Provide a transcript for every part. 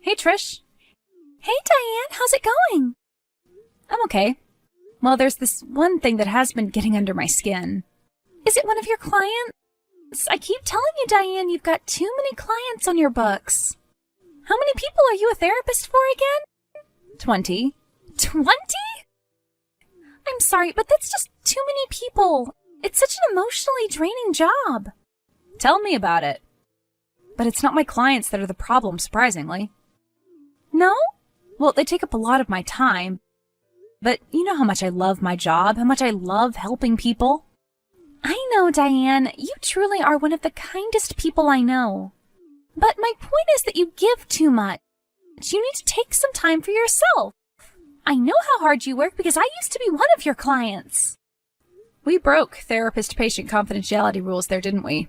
Hey, Trish. Hey, Diane, how's it going? I'm okay. Well, there's this one thing that has been getting under my skin. Is it one of your clients? I keep telling you, Diane, you've got too many clients on your books. How many people are you a therapist for again? 20. 20? I'm sorry, but that's just too many people. It's such an emotionally draining job. Tell me about it. But it's not my clients that are the problem, surprisingly. No? Well, they take up a lot of my time. But you know how much I love my job, how much I love helping people. I know, Diane. You truly are one of the kindest people I know. But my point is that you give too much. You need to take some time for yourself. I know how hard you work because I used to be one of your clients. We broke therapist-patient confidentiality rules there, didn't we?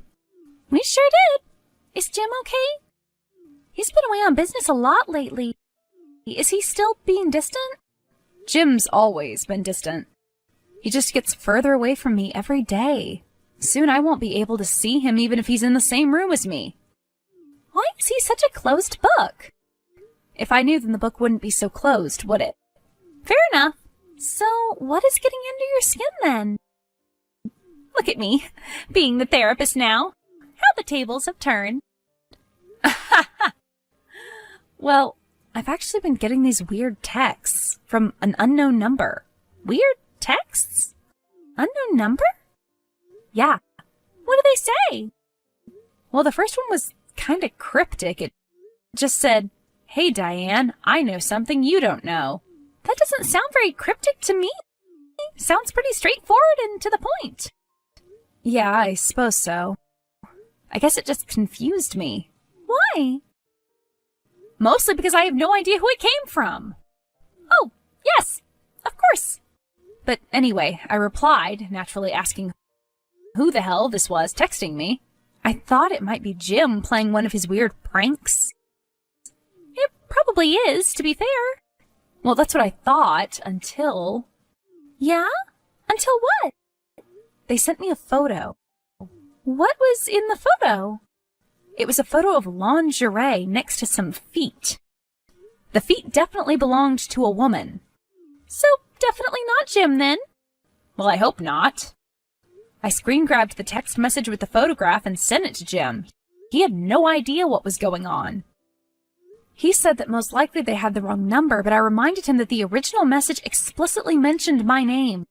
We sure did. Is Jim okay? He's been away on business a lot lately. Is he still being distant? Jim's always been distant. He just gets further away from me every day. Soon I won't be able to see him even if he's in the same room as me. Why is he such a closed book? If I knew, then the book wouldn't be so closed, would it? Fair enough. So, what is getting under your skin then? Look at me, being the therapist now. How the tables have turned. Well, I've actually been getting these weird texts from an unknown number. Weird texts? Unknown number? Yeah. What do they say? Well, the first one was kind of cryptic. It just said, "Hey, Diane, I know something you don't know." That doesn't sound very cryptic to me. Sounds pretty straightforward and to the point. Yeah, I suppose so. I guess it just confused me. Why? Mostly because I have no idea who it came from. Oh, yes, of course. But anyway, I replied, naturally asking who the hell this was texting me. I thought it might be Jim playing one of his weird pranks. It probably is, to be fair. Well, that's what I thought, until... Yeah? Until what? They sent me a photo. What was in the photo? It was a photo of lingerie next to some feet. The feet definitely belonged to a woman. So, definitely not Jim, then? Well, I hope not. I screen-grabbed the text message with the photograph and sent it to Jim. He had no idea what was going on. He said that most likely they had the wrong number, but I reminded him that the original message explicitly mentioned my name.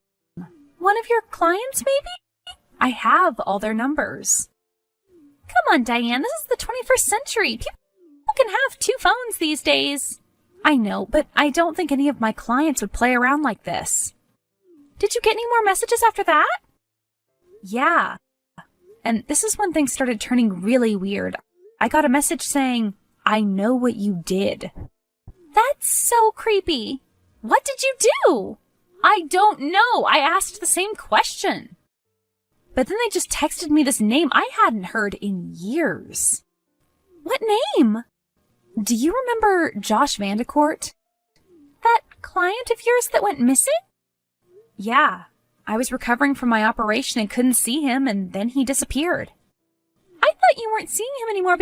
One of your clients, maybe? I have all their numbers. Come on, Diane, this is the 21st century. People can have 2 phones these days. I know, but I don't think any of my clients would play around like this. Did you get any more messages after that? Yeah. And this is when things started turning really weird. I got a message saying, "I know what you did." That's so creepy. What did you do? I don't know. I asked the same question. But then they just texted me this name I hadn't heard in years. What name? Do you remember Josh Vandecourt? That client of yours that went missing? Yeah. I was recovering from my operation and couldn't see him, and then he disappeared. I thought you weren't seeing him anymore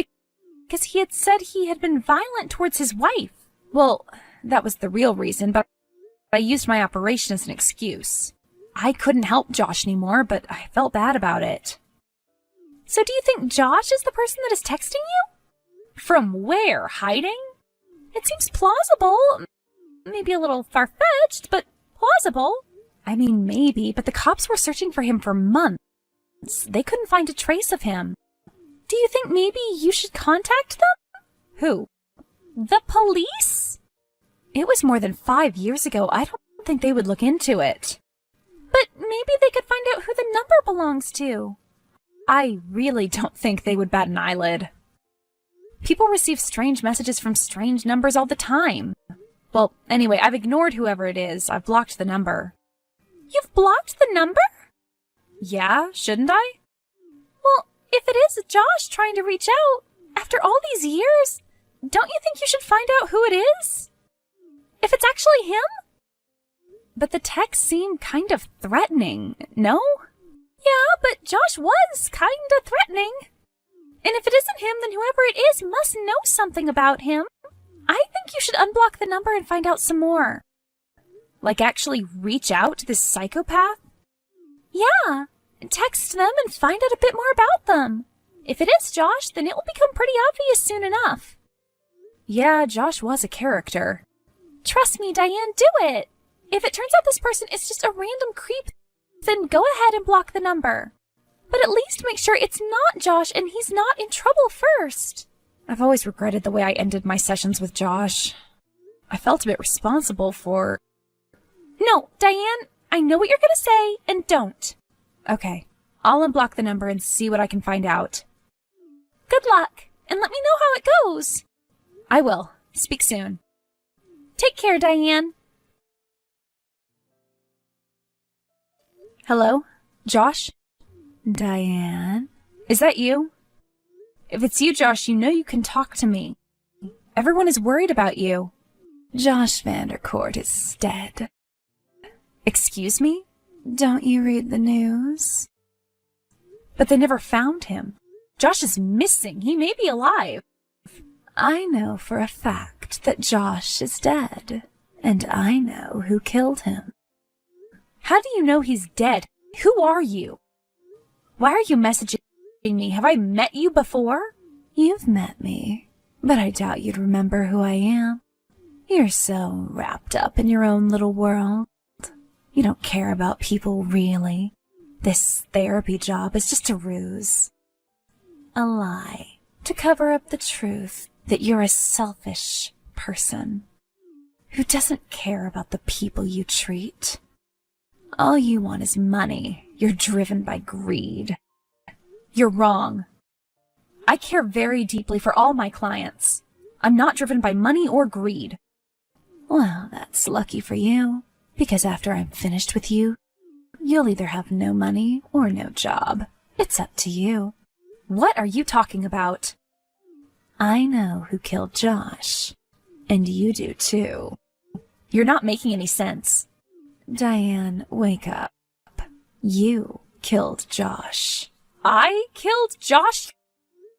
because he had said he had been violent towards his wife. Well, that was the real reason, but I used my operation as an excuse. I couldn't help Josh anymore, but I felt bad about it. So do you think Josh is the person that is texting you? From where? Hiding? It seems plausible. Maybe a little far-fetched, but plausible. I mean, maybe, but the cops were searching for him for months. They couldn't find a trace of him. Do you think maybe you should contact them? Who? The police? It was more than 5 years ago. I don't think they would look into it. But maybe they could find out who the number belongs to. I really don't think they would bat an eyelid. People receive strange messages from strange numbers all the time. Well, anyway, I've ignored whoever it is. I've blocked the number. You've blocked the number? Yeah, shouldn't I? Well, if it is Josh trying to reach out, after all these years, don't you think you should find out who it is? If it's actually him? But the text seemed kind of threatening, no? Yeah, but Josh was kind of threatening. And if it isn't him, then whoever it is must know something about him. I you should unblock the number and find out some more. Like actually reach out to this psychopath? Yeah, text them and find out a bit more about them. If it is Josh, then it will become pretty obvious soon enough. Yeah, Josh was a character. Trust me, Diane, do it. If it turns out this person is just a random creep, then go ahead and block the number. But at least make sure it's not Josh and he's not in trouble first. I've always regretted the way I ended my sessions with Josh. I felt a bit responsible for... No, Diane, I know what you're going to say, and don't. Okay, I'll unblock the number and see what I can find out. Good luck, and let me know how it goes. I will. Speak soon. Take care, Diane. Hello? Josh? Diane? Is that you? If it's you, Josh, you know you can talk to me. Everyone is worried about you. Josh Vandercourt is dead. Excuse me? Don't you read the news? But they never found him. Josh is missing. He may be alive. I know for a fact that Josh is dead, and I know who killed him. How do you know he's dead? Who are you? Why are you messaging me? Have I met you before? You've met me, but I doubt you'd remember who I am. You're so wrapped up in your own little world. You don't care about people, really. This therapy job is just a ruse. A lie to cover up the truth that you're a selfish person who doesn't care about the people you treat. All you want is money. You're driven by greed. You're wrong. I care very deeply for all my clients. I'm not driven by money or greed. Well, that's lucky for you, because after I'm finished with you, you'll either have no money or no job. It's up to you. What are you talking about? I know who killed Josh, and you do too. You're not making any sense. Diane, wake up. You killed Josh. I killed Josh?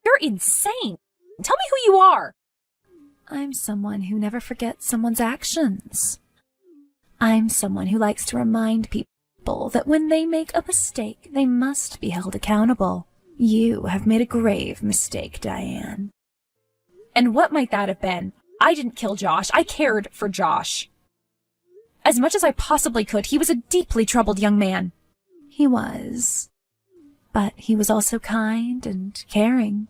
You're insane. Tell me who you are. I'm someone who never forgets someone's actions. I'm someone who likes to remind people that when they make a mistake, they must be held accountable. You have made a grave mistake, Diane. And what might that have been? I didn't kill Josh. I cared for Josh. As much as I possibly could. He was a deeply troubled young man. He was. But he was also kind and caring.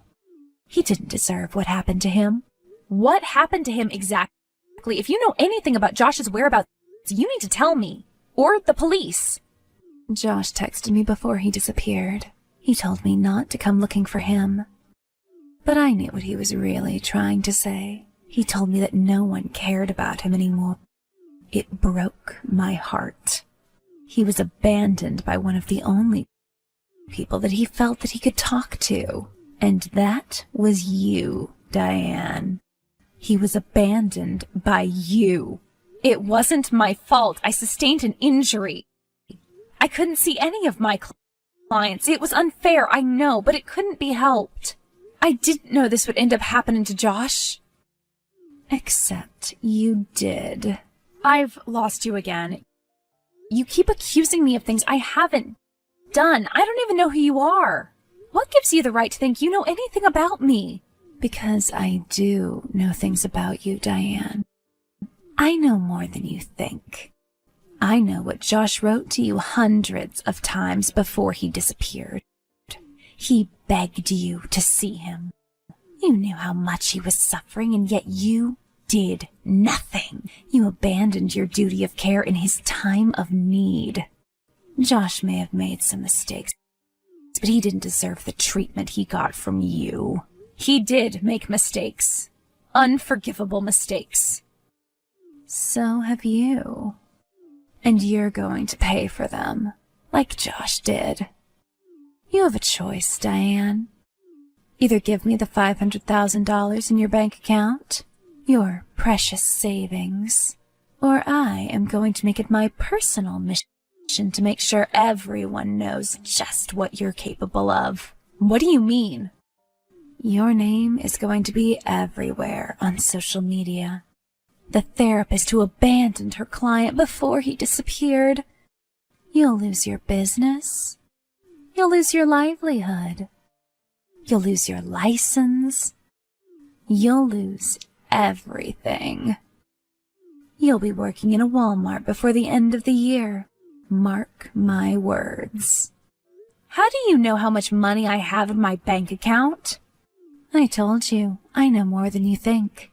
He didn't deserve what happened to him. What happened to him exactly? If you know anything about Josh's whereabouts, you need to tell me. Or the police. Josh texted me before he disappeared. He told me not to come looking for him. But I knew what he was really trying to say. He told me that no one cared about him anymore. It broke my heart. He was abandoned by one of the only people that he felt that he could talk to. And that was you, Diane. He was abandoned by you. It wasn't my fault. I sustained an injury. I couldn't see any of my clients. It was unfair, I know, but it couldn't be helped. I didn't know this would end up happening to Josh. Except you did. I've lost you again. You keep accusing me of things I haven't done. I don't even know who you are. What gives you the right to think you know anything about me? Because I do know things about you, Diane. I know more than you think. I know what Josh wrote to you hundreds of times before he disappeared. He begged you to see him. You knew how much he was suffering, and yet you did nothing. You abandoned your duty of care in his time of need. Josh may have made some mistakes, but he didn't deserve the treatment he got from you. He did make mistakes. Unforgivable mistakes. So have you. And you're going to pay for them, like Josh did. You have a choice, Diane. Either give me the $500,000 in your bank account, your precious savings, or I am going to make it my personal mission to make sure everyone knows just what you're capable of. What do you mean? Your name is going to be everywhere on social media. The therapist who abandoned her client before he disappeared. You'll lose your business. You'll lose your livelihood. You'll lose your license. You'll lose everything. You'll be working in a Walmart before the end of the year. Mark my words. How do you know how much money I have in my bank account? I told you, I know more than you think.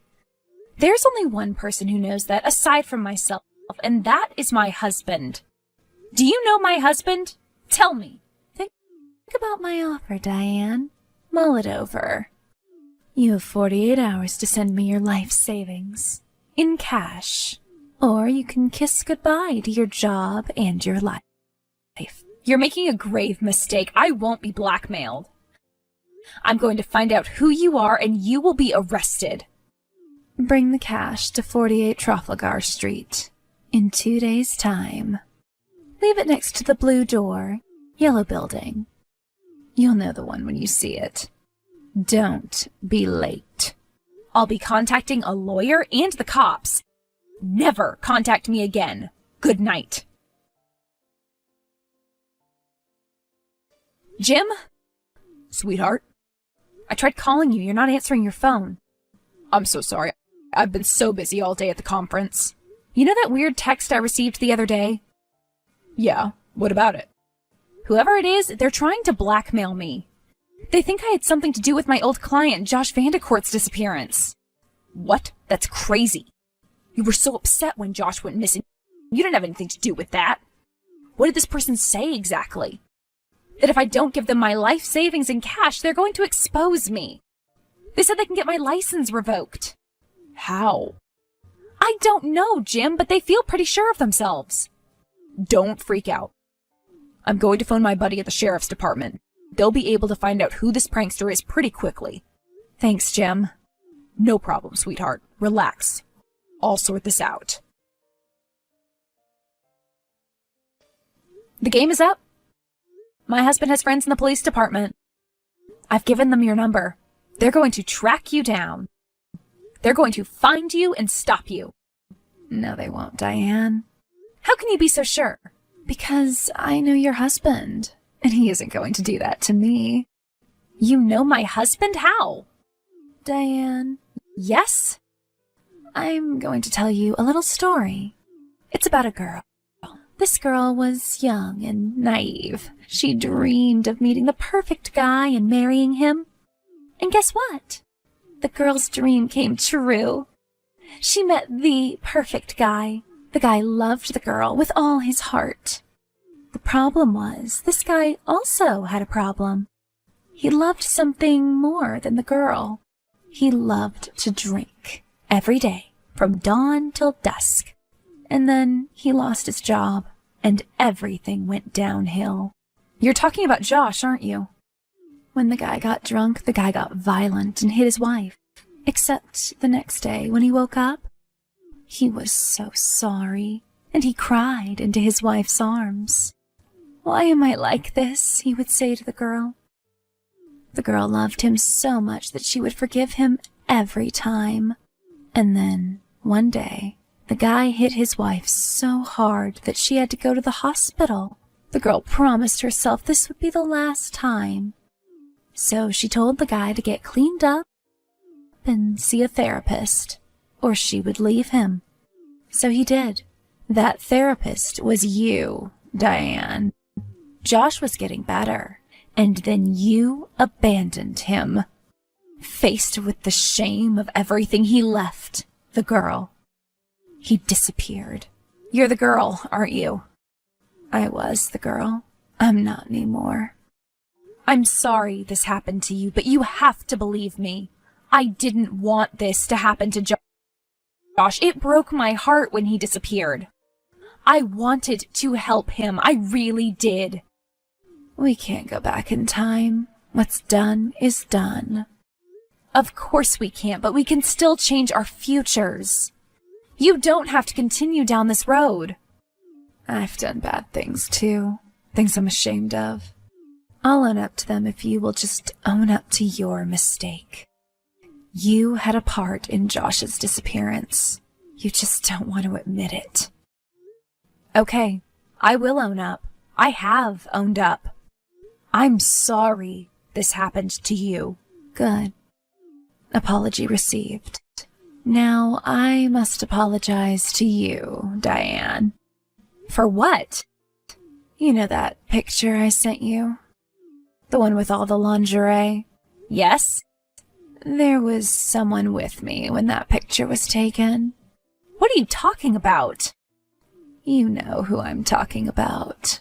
There's only one person who knows that aside from myself, and that is my husband. Do you know my husband? Tell me. Think about my offer, Diane. Mull it over. You have 48 hours to send me your life savings. In cash. Or you can kiss goodbye to your job and your life. You're making a grave mistake. I won't be blackmailed. I'm going to find out who you are and you will be arrested. Bring the cash to 48 Trafalgar Street in 2 days' time. Leave it next to the blue door, yellow building. You'll know the one when you see it. Don't be late. I'll be contacting a lawyer and the cops. Never contact me again. Good night. Jim? Sweetheart? I tried calling you. You're not answering your phone. I'm so sorry. I've been so busy all day at the conference. You know that weird text I received the other day? Yeah, what about it? Whoever it is, they're trying to blackmail me. They think I had something to do with my old client, Josh Vandecourt's disappearance. What? That's crazy. You were so upset when Josh went missing. You didn't have anything to do with that. What did this person say exactly? That if I don't give them my life savings in cash, they're going to expose me. They said they can get my license revoked. How? I don't know, Jim, but they feel pretty sure of themselves. Don't freak out. I'm going to phone my buddy at the sheriff's department. They'll be able to find out who this prankster is pretty quickly. Thanks, Jim. No problem, sweetheart. Relax. I'll sort this out. The game is up. My husband has friends in the police department. I've given them your number. They're going to track you down. They're going to find you and stop you. No, they won't, Diane. How can you be so sure? Because I know your husband, and he isn't going to do that to me. You know my husband? How? Diane. Yes? I'm going to tell you a little story. It's about a girl. This girl was young and naive. She dreamed of meeting the perfect guy and marrying him. And guess what? The girl's dream came true. She met the perfect guy. The guy loved the girl with all his heart. The problem was, this guy also had a problem. He loved something more than the girl. He loved to drink every day, from dawn till dusk. And then he lost his job, and everything went downhill. You're talking about Josh, aren't you? When the guy got drunk, the guy got violent and hit his wife. Except the next day, when he woke up, he was so sorry, and he cried into his wife's arms. "Why am I like this?" he would say to the girl. The girl loved him so much that she would forgive him every time. And then, one day, the guy hit his wife so hard that she had to go to the hospital. The girl promised herself this would be the last time. So she told the guy to get cleaned up and see a therapist, or she would leave him. So he did. That therapist was you, Diane. Josh was getting better, and then you abandoned him. Faced with the shame of everything, he left the girl. He disappeared. You're the girl, aren't you? I was the girl. I'm not anymore. I'm sorry this happened to you, but you have to believe me. I didn't want this to happen to Josh. It broke my heart when he disappeared. I wanted to help him. I really did. We can't go back in time. What's done is done. Of course we can't, but we can still change our futures. You don't have to continue down this road. I've done bad things too. Things I'm ashamed of. I'll own up to them if you will just own up to your mistake. You had a part in Josh's disappearance. You just don't want to admit it. Okay, I will own up. I have owned up. I'm sorry this happened to you. Good. Apology received. Now I must apologize to you, Diane. For what? You know that picture I sent you? The one with all the lingerie? Yes? There was someone with me when that picture was taken. What are you talking about? You know who I'm talking about.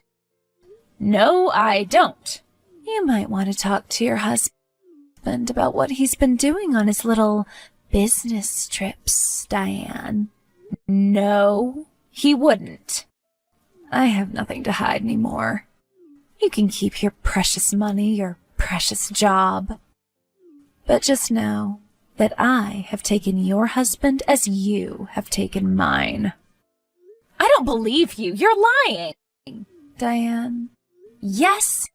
No, I don't. You might want to talk to your husband about what he's been doing on his little business trips, Diane. No, he wouldn't. I have nothing to hide anymore. You can keep your precious money, your precious job. But just know that I have taken your husband as you have taken mine. I don't believe you. You're lying. Diane. Yes.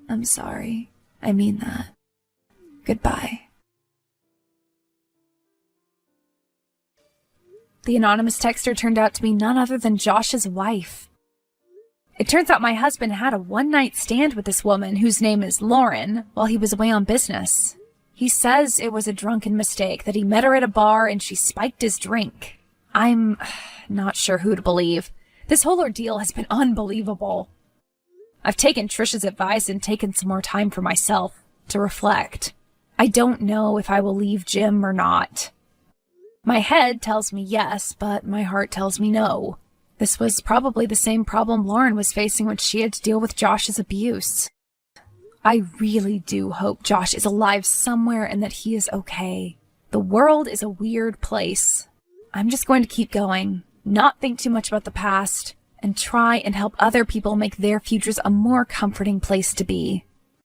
I'm sorry. I mean that. Goodbye. The anonymous texter turned out to be none other than Josh's wife. It turns out my husband had a one-night stand with this woman whose name is Lauren while he was away on business. He says it was a drunken mistake, that he met her at a bar and she spiked his drink. I'm not sure who to believe. This whole ordeal has been unbelievable. I've taken Trisha's advice and taken some more time for myself to reflect. I don't know if I will leave Jim or not. My head tells me yes, but my heart tells me no. This was probably the same problem Lauren was facing when she had to deal with Josh's abuse. I really do hope Josh is alive somewhere and that he is okay. The world is a weird place. I'm just going to keep going, not think too much about the past, and try and help other people make their futures a more comforting place to be.